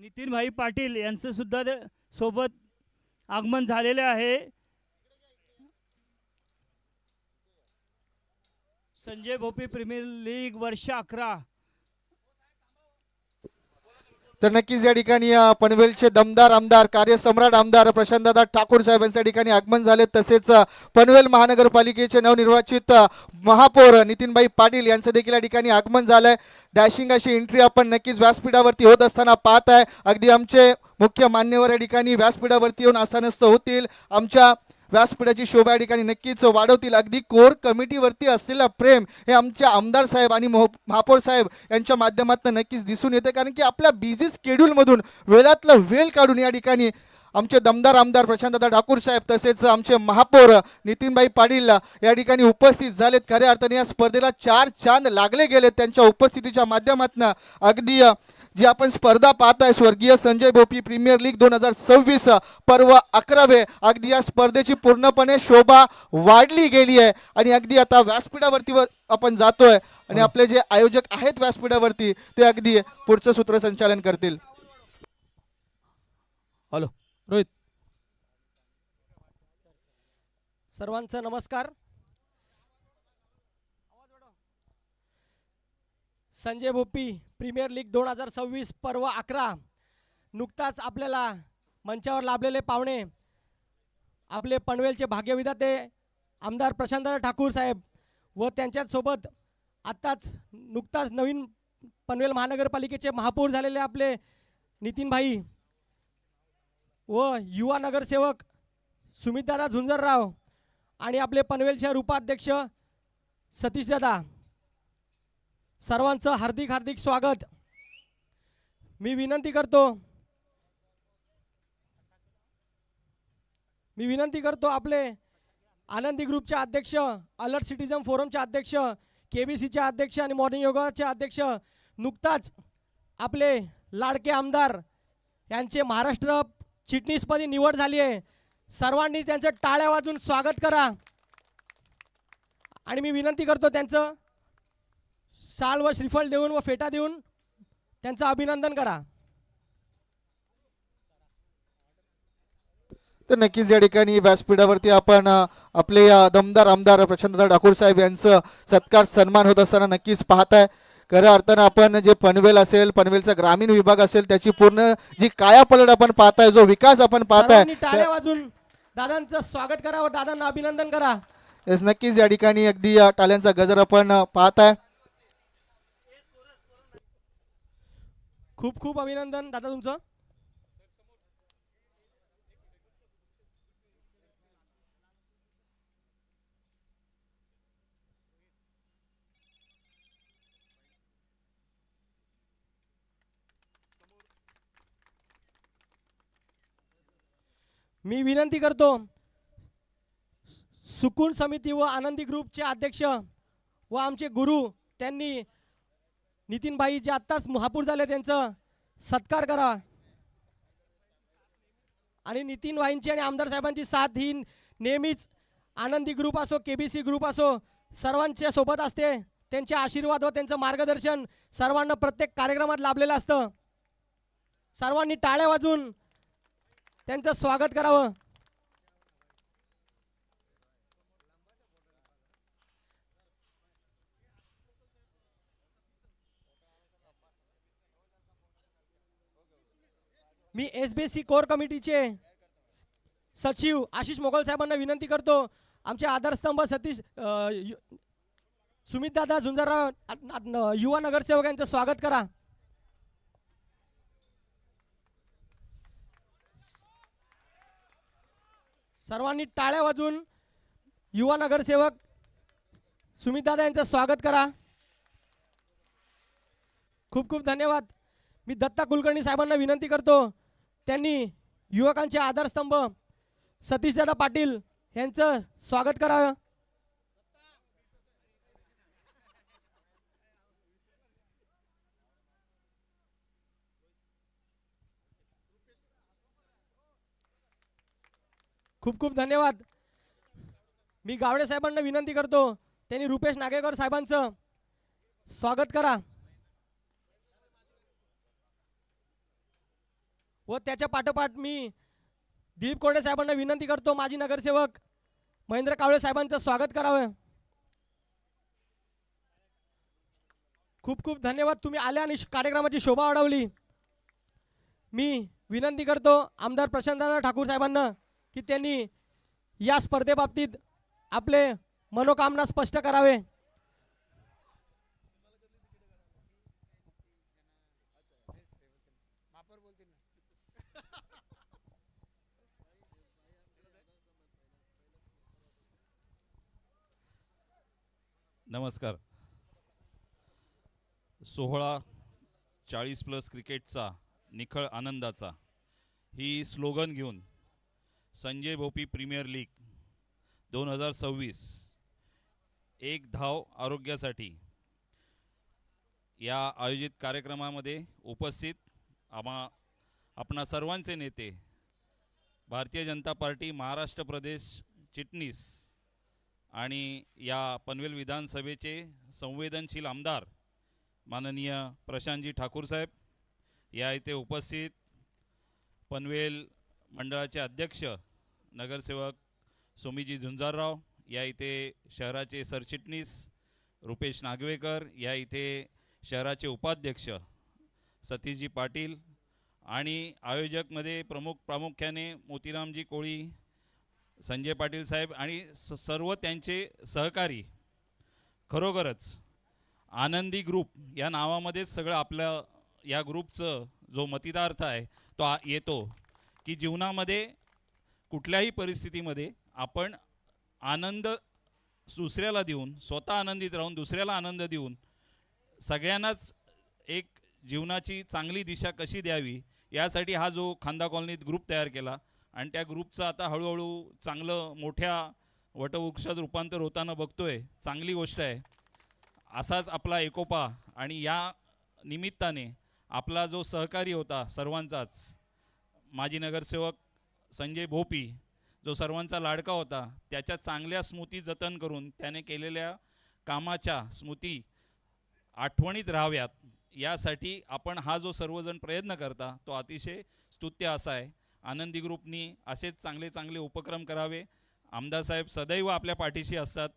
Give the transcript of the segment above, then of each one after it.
नितीन भाई पाटील यांचं सुद्धा सोबत आगमन झालेले आहे। संजय भोपी प्रीमियर लीग वर्ष 11। तर नक्कीच या ठिकाणी पनवेलचे दमदार आमदार कार्यसम्राट आमदार प्रशांतदादा ठाकूर साहेब यांच्या ठिकाणी आगमन झाले। तसेच पनवेल महानगरपालिकेचे नवनिर्वाचित महापौर नितीनभाई पाटील यांचं देखील या ठिकाणी आगमन झालंय। डॅशिंग अशी एंट्री आपण नक्कीच व्यासपीठावरती होत असताना पाहत आहे। अगदी आमचे मुख्य मान्यवर या ठिकाणी व्यासपीठावरती येऊन आस्थानस्थ होतील, आमच्या व्यासपीठाची शोभा या ठिकाणी नक्कीच वाढवतील। अगदी कोर कमिटीवरती असलेला प्रेम हे आमच्या आमदार साहेब आणि महापौर साहेब यांच्या माध्यमातून नक्कीच दिसून येते, कारण की आपल्या बिझी स्केड्यूलमधून वेळातलं वेळ काढून या ठिकाणी आमचे दमदार आमदार प्रशांतदादा ठाकूर साहेब तसेच आमचे महापौर नितीनभाई पाटील या ठिकाणी उपस्थित झालेत। खऱ्या अर्थाने या स्पर्धेला 4 चांद लागले गेलेत त्यांच्या उपस्थितीच्या माध्यमातून। अगदी जी आपण स्पर्धा पाहताय स्वर्गीय संजय भोपी प्रीमियर लीग 2026 पर्व 11वे, अगदी या स्पर्धेची पूर्णपणे शोभा वाढली गेली आहे आणि अगदी आता व्यासपीठावरती आपण जातोय आणि आपले जे आयोजक आहेत व्यासपीठावरती ते अगदी पुढचं सूत्रसंचालन करतील। हॅलो रोहित, सर्वांचा नमस्कार। संजय भोपी प्रीमियर लीग 2026 पर्व 11 नुकताच आपल्याला मंचावर लाभलेले पाहुणे आपले पनवेलचे भाग्यविधाते आमदार प्रशांतदादा ठाकूर साहेब व त्यांच्यासोबत आत्ताच नुकताच नवीन पनवेल महानगरपालिकेचे महापौर झालेले आपले नितीन भाई व युवा नगरसेवक सुमितदादा झुंजरराव आणि आपले पनवेल शहर उपाध्यक्ष सतीशदादा, सर्वांचं हार्दिक हार्दिक स्वागत। मी विनंती करतो आपले आनंदी ग्रुपचे अध्यक्ष, अलर्ट सिटीजन फोरमचे अध्यक्ष, केबीसीचे अध्यक्ष आणि मॉर्निंग योगाचे अध्यक्ष, नुकताच आपले लाडके आमदार यांचे महाराष्ट्र चिटणीसपदी निवड झाली आहे। सर्वांनी त्यांचं टाळ्या वाजवून स्वागत करा आणि मी विनंती करतो त्यांचं शाल व श्रीफळ देऊन व फेटा देऊन त्यांचं अभिनंदन करा। तर नक्कीच या ठिकाणी व्यासपीठावरती आपण आपले दमदार आमदार प्रशांतदादा ठाकूर साहेब यांचं सत्कार सन्मान होत असताना नक्कीच पाहताय। खऱ्या अर्थानं आपण जे पनवेल असेल, पनवेलचा ग्रामीण विभाग असेल, त्याची पूर्ण जी कायापलट आपण पाहताय, जो विकास आपण पाहताय, टाळ्या वाजून दादांचं स्वागत करा व दादांना अभिनंदन करा। नक्कीच या ठिकाणी अगदी टाळ्यांचा गजर आपण पाहताय। खूप खूप अभिनंदन दादा तुमचं। मी विनंती करतो सुकून समिती व आनंदी ग्रुपचे अध्यक्ष व आमचे गुरु त्यांनी नितीन भाई जे आत्ताच महापौर झाले त्यांचं सत्कार करा आणि नितीन भाईंची आणि आमदार साहेबांची साथ ही नेहमीच आनंदी ग्रुप असो, केबीसी ग्रुप असो, सर्वांच्या सोबत असते। त्यांचे आशीर्वाद व त्यांचं मार्गदर्शन सर्वांना प्रत्येक कार्यक्रमात लाभलेलं असतं। सर्वांनी टाळ्या वाजवून त्यांचं स्वागत करावं। मी एसबीसी कोर कमिटीचे सचिव आशिष मोगल साहेबांना विनंती करतो आमचे आधारस्तंभ सतीश सुमितदादा झुंजरराव युवा नगरसेवक यांचं स्वागत करा। सर्वांनी टाळ्या वाजवून युवा नगरसेवक सुमितदादा यांचं स्वागत करा। खूप खूप धन्यवाद। मी दत्ता कुलकर्णी साहेबांना विनंती करतो त्यांनी युवकांचे आधारस्तंभ सतीशदादा पाटील यांचं स्वागत करावं। खूप खूप धन्यवाद। मी गावडे साहेबांना विनंती करतो त्यांनी रुपेश नागेकर साहेबांचं स्वागत करा। व त्याच्या पाठोपाठ मी दिलीप कोरडे साहेबांना विनंती करतो, माजी नगरसेवक महेंद्र कावळे साहेबांचं स्वागत करावं. खूप खूप धन्यवाद, तुम्ही आल्या आणि कार्यक्रमाची शोभा वाढवली. मी विनंती करतो आमदार प्रशांतदादा ठाकूर साहेबांना की त्यांनी या स्पर्धेबाबतीत आपले मनोकामना स्पष्ट करावे. नमस्कार. 16-40+ क्रिकेटचा निखळ आनंदाचा ही स्लोगन घेऊन संजय भोपी प्रीमियर लीग 2026 एक धाव आरोग्यासाठी या आयोजित कार्यक्रमामध्ये उपस्थित आपणा सर्वांचे नेते, भारतीय जनता पार्टी महाराष्ट्र प्रदेश चिटणीस आणि या पनवेल विधानसभेचे संवेदनशील आमदार माननीय प्रशांतजी ठाकूर साहेब, या इथे उपस्थित पनवेल मंडळाचे अध्यक्ष नगरसेवक सोमीजी झुंजारराव, या इथे शहराचे सरचिटणीस रुपेश नागवेकर, या इथे शहराचे उपाध्यक्ष सतीशजी पाटील आणि आयोजकमध्ये प्रामुख्याने मोतीरामजी कोळी, संजय पाटील साहेब आणि सर्व त्यांचे सहकारी. खरोखरच आनंदी ग्रुप या नावामध्येच सगळं आपल्या या ग्रुपचं जो मतितार्थ आहे तो येतो की जीवनामध्ये कुठल्याही परिस्थितीमध्ये आपण आनंद दुसऱ्याला देऊन, स्वतः आनंदित राहून दुसऱ्याला आनंद देऊन सगळ्यांनाच एक जीवनाची चांगली दिशा कशी द्यावी यासाठी हा जो खांदा कॉलनीत ग्रुप तयार केला आणि त्या ग्रुपचं आता हळूहळू चांगलं मोठ्या वटवृक्षात रूपांतर होताना बघतोय. चांगली गोष्ट आहे. असाच आपला एकोपा आणि या निमित्ताने आपला जो सहकारी होता सर्वांचाच, माजी नगरसेवक संजय भोपी, जो सर्वांचा लाडका होता, त्याच्या चांगल्या स्मृती जतन करून त्याने केलेल्या कामाच्या स्मृती आठवणीत राहाव्यात यासाठी आपण हा जो सर्वजण प्रयत्न करता तो अतिशय स्तुत्य असा आहे. आनंदी ग्रुपनी असेच चांगले चांगले उपक्रम करावे. आमदार साहेब सदैव आपल्या पाठीशी असतात,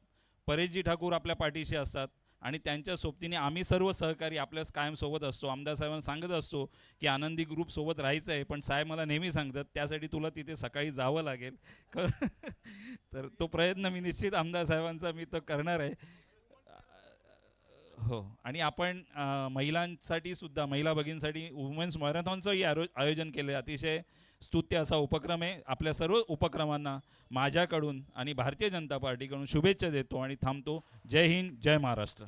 परेशजी ठाकूर आपल्या पाठीशी असतात आणि त्यांच्या सोबतीने आम्ही सर्व सहकारी आपल्यास कायम सोबत असतो. आमदार साहेबांना सांगत असतो की आनंदी ग्रुप सोबत राहायचं आहे, पण साहेब मला नेहमी सांगतात त्यासाठी तुला तिथे सकाळी जावं लागेल. तर तो प्रयत्न मी निश्चित आमदार साहेबांचा मी तो करणार आहे. हो, आणि आपण महिलांसाठी सुद्धा, महिला भगिनींसाठी वुमेन्स मॅरेथॉनचंही आयोजन केलं. अतिशय स्तुत्य असा उपक्रम आहे. आपल्या सर्व उपक्रमांना माझ्याकडून आणि भारतीय जनता पार्टीकडून शुभेच्छा देतो आणि थांबतो. जय हिंद, जय महाराष्ट्र.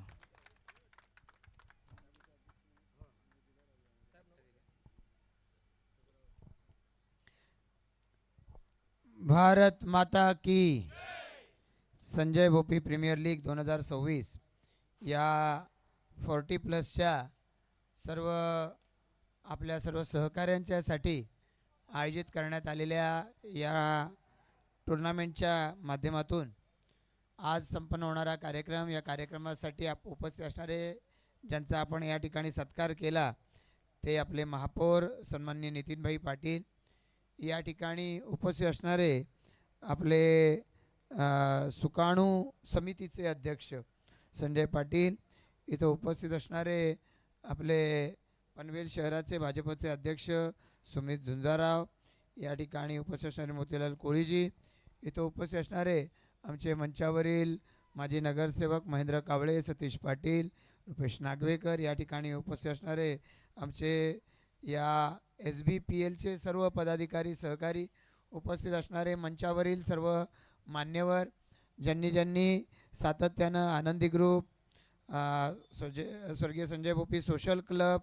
भारत माता की. संजय भोपी प्रीमियर लीग 2026 या 40+च्या सर्व आपल्या सर्व सहकाऱ्यांच्यासाठी आयोजित करण्यात आलेल्या या टुर्नामेंटच्या माध्यमातून आज संपन्न होणारा कार्यक्रम, या कार्यक्रमासाठी उपस्थित असणारे ज्यांचा आपण या ठिकाणी सत्कार केला ते आपले महापौर सन्माननीय नितीनभाई पाटील, या ठिकाणी उपस्थित असणारे आपले सुकाणू समितीचे अध्यक्ष संजय पाटील, इथं उपस्थित असणारे आपले पनवेल शहराचे भाजपचे अध्यक्ष सुमित झुंजाराव, या ठिकाणी उपस्थित असणारे मोतीलाल कोळीजी, इथं उपस्थित असणारे आमचे मंचावरील माजी नगरसेवक महेंद्र कावळे, सतीश पाटील, रुपेश नागवेकर, या ठिकाणी उपस्थित असणारे आमचे या SBPLचे सर्व पदाधिकारी सहकारी, उपस्थित असणारे मंचावरील सर्व मान्यवर, ज्यांनी सातत्यानं आनंदी ग्रुप, स्वर्गीय Sanjay Bhopi social club,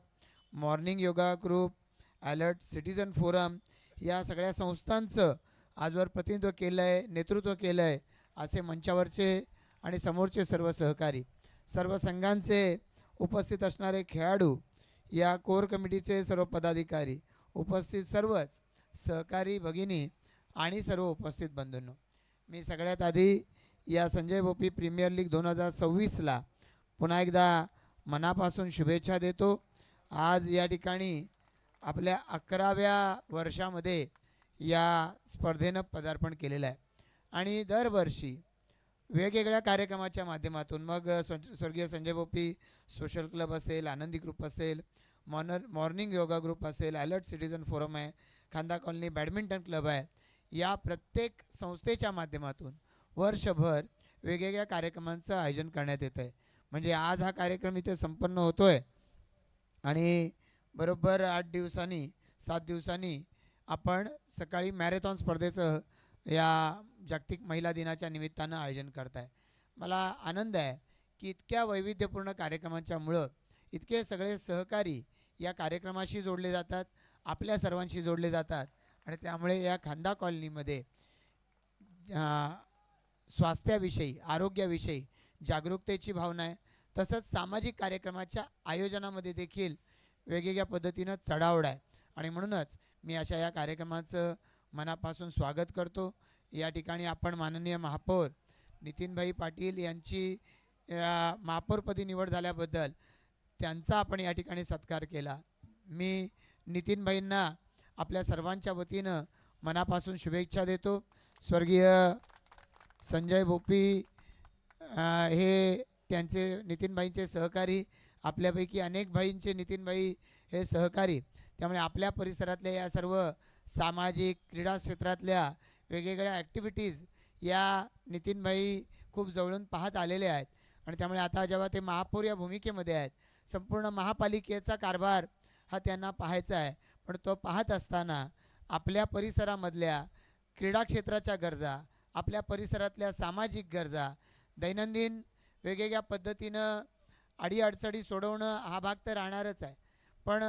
morning yoga group, alert citizen forum या सगळ्या संस्थांचं आजवर प्रतिनिधित्व केलं आहे, नेतृत्व केलं आहे, असे मंचावरचे आणि समोरचे सर्व सहकारी, सर्व संघांचे उपस्थित असणारे खेळाडू, या कोर कमिटीचे सर्व पदाधिकारी, उपस्थित सर्वच सहकारी भगिनी आणि सर्व उपस्थित बंधूंनो, मी सगळ्यात आधी या संजय भोपी प्रीमियर लीग 2026ला पुन्हा एकदा मनापासून शुभेच्छा देतो. आज या ठिकाणी आपल्या 11व्या वर्षामध्ये या स्पर्धेनं पदार्पण केलेलं आहे आणि दरवर्षी वेगवेगळ्या कार्यक्रमाच्या माध्यमातून मग स्वर्गीय संजय भोपी सोशल क्लब असेल, आनंदी ग्रुप असेल, मॉर्निंग योगा ग्रुप असेल, अलर्ट सिटीजन फोरम आहे, खांदा कॉलनी बॅडमिंटन क्लब आहे, या प्रत्येक संस्थेच्या माध्यमातून वर्षभर वेगवेगळ्या कार्यक्रमांचं आयोजन करण्यात येतं आहे. म्हणजे आज हा कार्यक्रम इथे संपन्न होतो आहे आणि बरोबर 7 दिवसांनी आपण सकाळी मॅरेथॉन स्पर्धेचं या जागतिक महिला दिनाच्या निमित्तानं आयोजन करताय. मला आनंद आहे की इतक्या वैविध्यपूर्ण कार्यक्रमांच्यामुळं इतके सगळे सहकारी या कार्यक्रमाशी जोडले जातात, आपल्या सर्वांशी जोडले जातात आणि त्यामुळे या खांदा कॉलनीमध्ये स्वास्थ्याविषयी, आरोग्याविषयी जागरूकतेची भावना आहे. तसंच सामाजिक कार्यक्रमाच्या आयोजनामध्ये देखील वेगवेगळ्या पद्धतीनं चढाओढ आहे आणि म्हणूनच मी अशा या कार्यक्रमाचं मनापासून स्वागत करतो. या ठिकाणी आपण माननीय महापौर नितीनभाई पाटील यांची महापौरपदी निवड झाल्याबद्दल त्यांचा आपण या ठिकाणी सत्कार केला. मी नितीनभाईंना आपल्या सर्वांच्या वतीनं मनापासून शुभेच्छा देतो. स्वर्गीय संजय भोपी हे त्यांचे नितीनभाईंचे सहकारी, आपल्यापैकी अनेक भाईंचे नितीनभाई हे सहकारी. त्यामुळे आपल्या परिसरातल्या या सर्व सामाजिक क्रीडा क्षेत्रातल्या वेगवेगळ्या ॲक्टिव्हिटीज या नितीनभाई खूप जवळून पाहत आलेले आहेत आणि त्यामुळे आता जेव्हा ते महापौर या भूमिकेमध्ये आहेत, संपूर्ण महापालिकेचा कारभार हा त्यांना पाहायचा आहे. पण तो पाहत असताना आपल्या परिसरामधल्या क्रीडा क्षेत्राच्या गरजा, आपल्या परिसरातल्या सामाजिक गरजा, दैनंदिन वेगवेगळ्या पद्धतीनं अडीअडचणी सोडवणं हा भाग तर राहणारच आहे. पण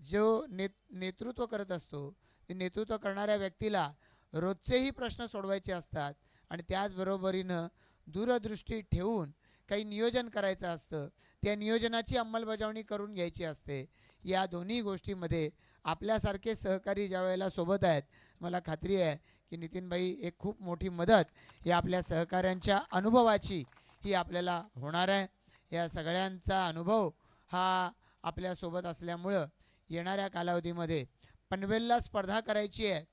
जो नेतृत्व करत असतो, ते नेतृत्व करणाऱ्या व्यक्तीला रोजचेही प्रश्न सोडवायचे असतात आणि त्याचबरोबरीनं दूरदृष्टी ठेवून काही नियोजन करायचं असतं, त्या नियोजनाची अंमलबजावणी करून घ्यायची असते. या दोन्ही गोष्टीमध्ये आपल्यासारखे सहकारी ज्या वेळेला सोबत आहेत, मला खात्री आहे की नितीनभाई एक खूप मोठी मदत या आपल्या सहकाऱ्यांच्या अनुभवाची ही आपल्याला होणार आहे. या सगळ्यांचा अनुभव हा आपल्यासोबत असल्यामुळं येणाऱ्या कालावधीमध्ये पनवेलला स्पर्धा करायची आहे,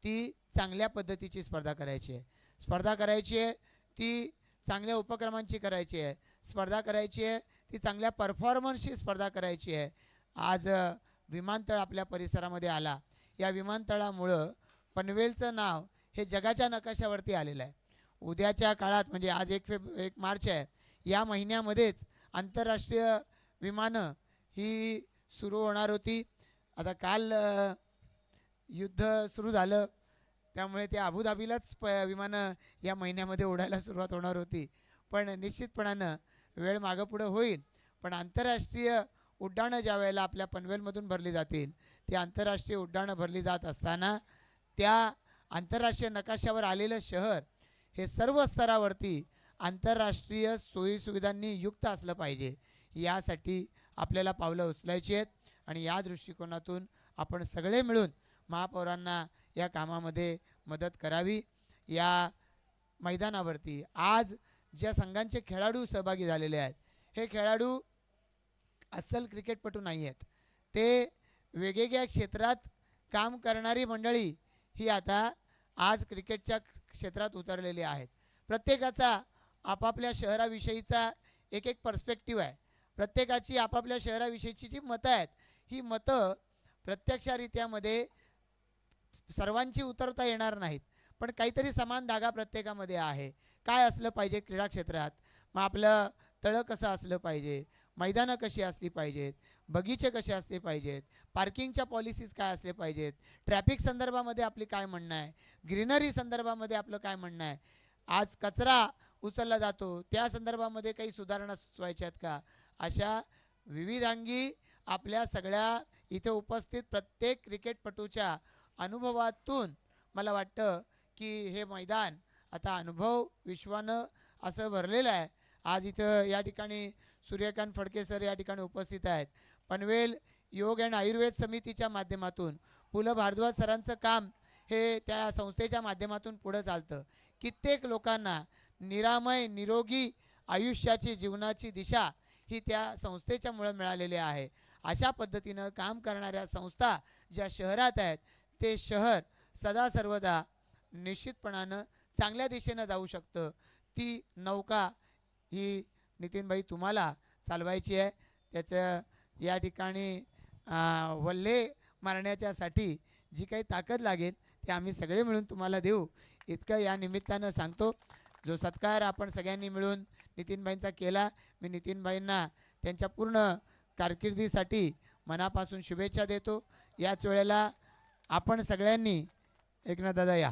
ती चांगल्या पद्धतीची स्पर्धा करायची आहे. स्पर्धा करायची आहे ती चांगल्या उपक्रमांची करायची आहे. स्पर्धा करायची आहे ती चांगल्या परफॉर्मन्सची स्पर्धा करायची आहे. आज विमानतळ आपल्या परिसरामध्ये आला. या विमानतळामुळं पनवेलचं नाव हे जगाच्या नकाशावरती आलेलं आहे. उद्याच्या काळात म्हणजे आज 1 मार्च आहे, या महिन्यामध्येच आंतरराष्ट्रीय विमानं ही सुरू होणार होती. आता काल युद्ध सुरू झालं, त्यामुळे ते अबुधाबीलाच विमानं या महिन्यामध्ये उडायला सुरुवात होणार होती. पण निश्चितपणानं वेळ मागं पुढं होईल. पण आंतरराष्ट्रीय उड्डाणं ज्या वेळेला आपल्या पनवेलमधून भरली जातील, ती आंतरराष्ट्रीय उड्डाणं भरली जात असताना त्या आंतरराष्ट्रीय नकाशावर आलेलं शहर हे सर्व स्तरावरती आंतरराष्ट्रीय सोयीसुविधांनी युक्त असलं पाहिजे. यासाठी आपल्याला पावलं उचलायची आहेत आणि या दृष्टिकोनातून आपण सगळे मिळून महापौरांना या कामामध्ये मदत करावी. या मैदानावरती आज ज्या संघांचे खेळाडू सहभागी झालेले आहेत, हे खेळाडू अस्सल क्रिकेटपटू नाही आहेत. ते वेगवेगळ्या क्षेत्रात काम करणारी मंडळी ही आता आज क्रिकेटच्या क्षेत्रात उतरलेली आहेत. प्रत्येकाचा आपापल्या शहराविषयीचा एक पर्स्पेक्टिव्ह आहे. प्रत्येकाची आपापल्या शहराविषयीची जी मतं आहेत, ही मतं प्रत्यक्षरित्यामध्ये सर्वांची उतरता येणार नाहीत, पण काहीतरी समान धागा प्रत्येकामध्ये आहे. काय असलं पाहिजे क्रीडा क्षेत्रात, मग आपलं तळं कसं असलं पाहिजे, मैदानं कशी असली पाहिजेत, बगीचे कसे असले पाहिजेत, पार्किंगच्या पॉलिसीज काय असले पाहिजेत, ट्रॅफिक संदर्भामध्ये आपली काय म्हणणं आहे, ग्रीनरी संदर्भामध्ये आपलं काय म्हणणं आहे, आज कचरा उचलला जातो त्या संदर्भामध्ये काही सुधारणा सुचवायच्या आहेत का. अशा विविधांगी आपल्या सगळ्या इथे उपस्थित प्रत्येक क्रिकेटपटूच्या अनुभवातून मला वाटतं की हे मैदान आता अनुभव विश्वानं असं भरलेलं आहे. आज इथं या ठिकाणी सूर्यकांत फडके सर या ठिकाणी उपस्थित आहेत. पनवेल योग आणि आयुर्वेद समितीच्या माध्यमातून पु ल भारद्वाज सरांचं काम हे त्या संस्थेच्या माध्यमातून पुढं चालतं. कित्येक लोकांना निरामय निरोगी आयुष्याची जीवनाची दिशा ही त्या संस्थेच्यामुळं मिळालेली आहे. अशा पद्धतीनं काम करणाऱ्या संस्था ज्या शहरात आहेत ते शहर सदा सर्वदा निश्चितपणानं चांगल्या दिशेनं जाऊ शकतं. ती नौका ही नितीनभाई तुम्हाला चालवायची आहे. त्याचं या ठिकाणी वल्हे मारण्याच्यासाठी जी काही ताकद लागेल ते आम्ही सगळे मिळून तुम्हाला देऊ इतकं या निमित्तानं सांगतो. जो सत्कार आपण सगळ्यांनी मिळून नितीनभाईंचा केला, मी नितीनभाईंना त्यांच्या पूर्ण कारकिर्दीसाठी मनापासून शुभेच्छा देतो. याच वेळेला आपण सगळ्यांनी एकनाथ दादा या,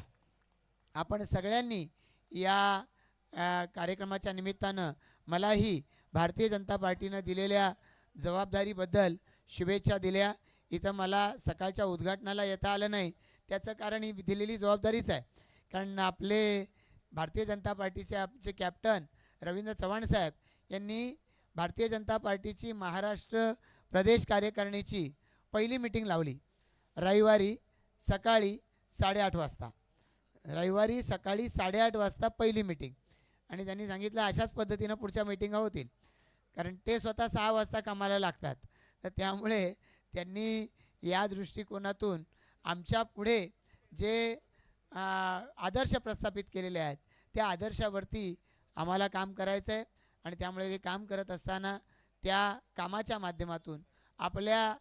आपण सगळ्यांनी या कार्यक्रमाच्या निमित्तानं मलाही भारतीय जनता पार्टीनं दिलेल्या जबाबदारीबद्दल शुभेच्छा दिल्या. इथं मला सकाळच्या उद्घाटनाला येता आलं नाही, त्याचं कारण ही दिलेली जबाबदारीच आहे. कारण आपले भारतीय जनता पार्टीचे आमचे कॅप्टन रवींद्र चव्हाण साहेब यांनी भारतीय जनता पार्टीची महाराष्ट्र प्रदेश कार्यकारिणीची पहिली मीटिंग लावली रविवारी सकाळी 8:30 वाजता. रविवारी सकाळी 8:30 वाजता पहिली मीटिंग, आणि त्यांनी सांगितलं अशाच पद्धतीनं पुढच्या मीटिंगा होतील, कारण ते स्वतः 6 वाजता कामाला लागतात. तर त्यामुळे त्यांनी या दृष्टिकोनातून आमच्या पुढे जे आदर्श प्रस्थापित केलेले आहेत त्या आदर्शावरती आम्हाला काम करायचं आहे. आणि त्यामुळे हे काम करत असताना त्या कामाच्या माध्यमातून आपल्या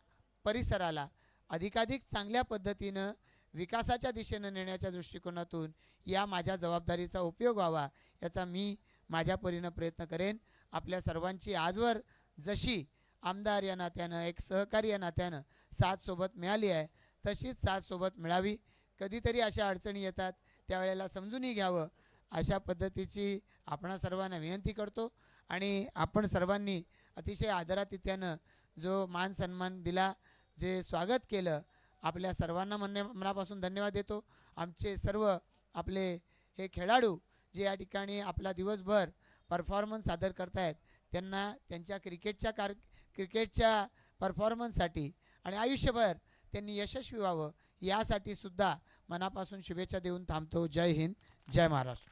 परिसराला अधिकाधिक चांगल्या पद्धतीनं विकासाच्या दिशेनं नेण्याच्या दृष्टिकोनातून या माझ्या जबाबदारीचा उपयोग व्हावा याचा मी माझ्या परीनं प्रयत्न करेन. आपल्या सर्वांची आजवर जशी आमदार या नात्यानं एक सहकारी या नात्यानं साथ सोबत मिळाली आहे तशीच साथ सोबत मिळावी. कधीतरी अशा अडचणी येतात त्यावेळेला समजूनही घ्यावं अशा पद्धतीची आपणा सर्वांना विनंती करतो. आणि आपण सर्वांनी अतिशय आदरातिथ्यानं जो मान सन्मान दिला, जे स्वागत केलं, आपल्या सर्वांना मनापासून धन्यवाद देतो. आमचे सर्व आपले हे खेळाडू जे या ठिकाणी आपला दिवसभर परफॉर्मन्स सादर करतायत त्यांना त्यांच्या क्रिकेटच्या परफॉर्मन्ससाठी आणि आयुष्यभर त्यांनी यशस्वी व्हावं यासाठी सुद्धा मनापासून शुभेच्छा देऊन थांबतो. जय हिंद, जय महाराष्ट्र.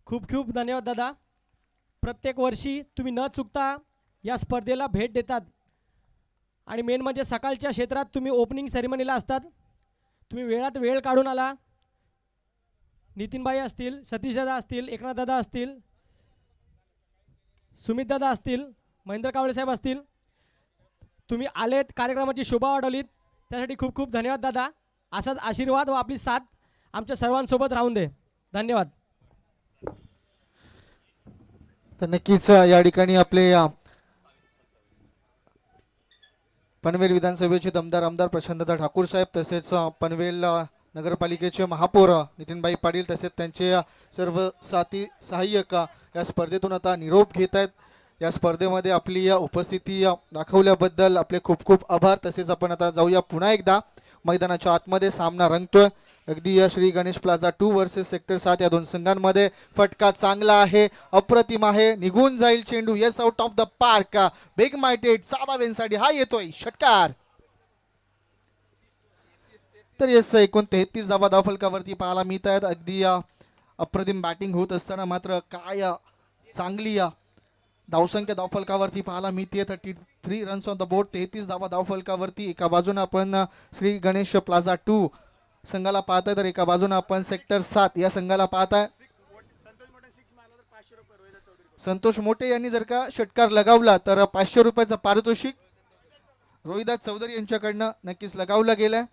खूप खूप धन्यवाद दादा. प्रत्येक वर्षी तुम्ही न चुकता या स्पर्धेला भेट देतात आणि मेन म्हणजे सकाळच्या क्षेत्रात तुम्ही ओपनिंग सेरेमनीला असतात. तुम्ही वेळात वेळ काढून आला. नितीनभाई असतील, सतीशदादा असतील, एकनाथदादा असतील, सुमितदादा असतील, महेंद्र कावळे साहेब असतील, तुम्ही आलेत, कार्यक्रमाची शोभा वाढवलीत, त्यासाठी खूप खूप धन्यवाद दादा. असाच आशीर्वाद व आपली साथ आमच्या सर्वांसोबत राहून दे. धन्यवाद. तर नक्कीच या ठिकाणी आपले पनवेल विधानसभेचे दमदार आमदार प्रशांतदा ठाकूर साहेब, तसेच पनवेल नगरपालिकेचे महापौर नितीनभाई पाटील, तसेच त्यांचे सर्व साथी सहाय्यक या स्पर्धेतून आता निरोप घेत आहेत. या स्पर्धेमध्ये आपली उपस्थिती दाखवल्याबद्दल आपले खूप खूप आभार. तसेच आपण आता जाऊया पुन्हा एकदा मैदानाच्या आतमध्ये. सामना रंगतोय अगदी Shri Ganesh plaza 2 versus sector 7 या दोन संघांमध्ये. फटका चांगला आहे, अप्रतिम आहे, निघून जाईल चेंडू. Yes, out of the park. Big माइटेड साधा वेनसाठी हा येतोय षटकार. तर येस, एकूण 33 धावा धावफलकावरती पाहायला मिळत आहेत. अगदी अप्रतिम बॅटिंग होत असताना मात्र काय चांगली धावसंख्या धावफलकावरती पाहायला मिळते. 33 रन्स ऑन द बोर्ड, 33 धावा धावफलकावरती. एका बाजूने आपण श्री गणेश प्लाझा 2 संघाला पाहताय, तर एका बाजूने आपण सेक्टर 7 या संघाला पाहताय. संतोष मोठे यांनी जर का षटकार लगावला तर 500 रुपयाचं पारितोषिक रोहिदास चौधरी यांच्याकडनं नक्कीच लगावलं गेलंय.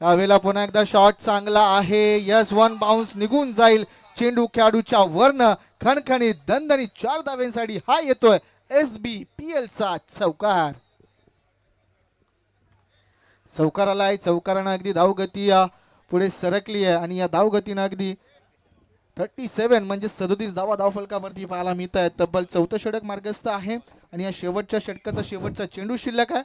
यावेळेला पुन्हा एकदा शॉट चांगला आहे. यस, 1 बाउन्स, निघून जाईल चेंडू खेळाडूच्या वरनं. खणखणीत दणदणीत 4 धाव्यांसाठी हा येतोय SBPL चा चौकार. चौकाराला आहे, चौकारानं अगदी धावगती पुढे सरकली आहे आणि या धावगतीनं अगदी 37 म्हणजे 37 धावा धावफलकावरती पाहायला मिळत आहेत. तब्बल 4थं षटक मार्गस्थ आहे आणि या शेवटच्या षटकाचा शेवटचा चेंडू शिल्लक आहे.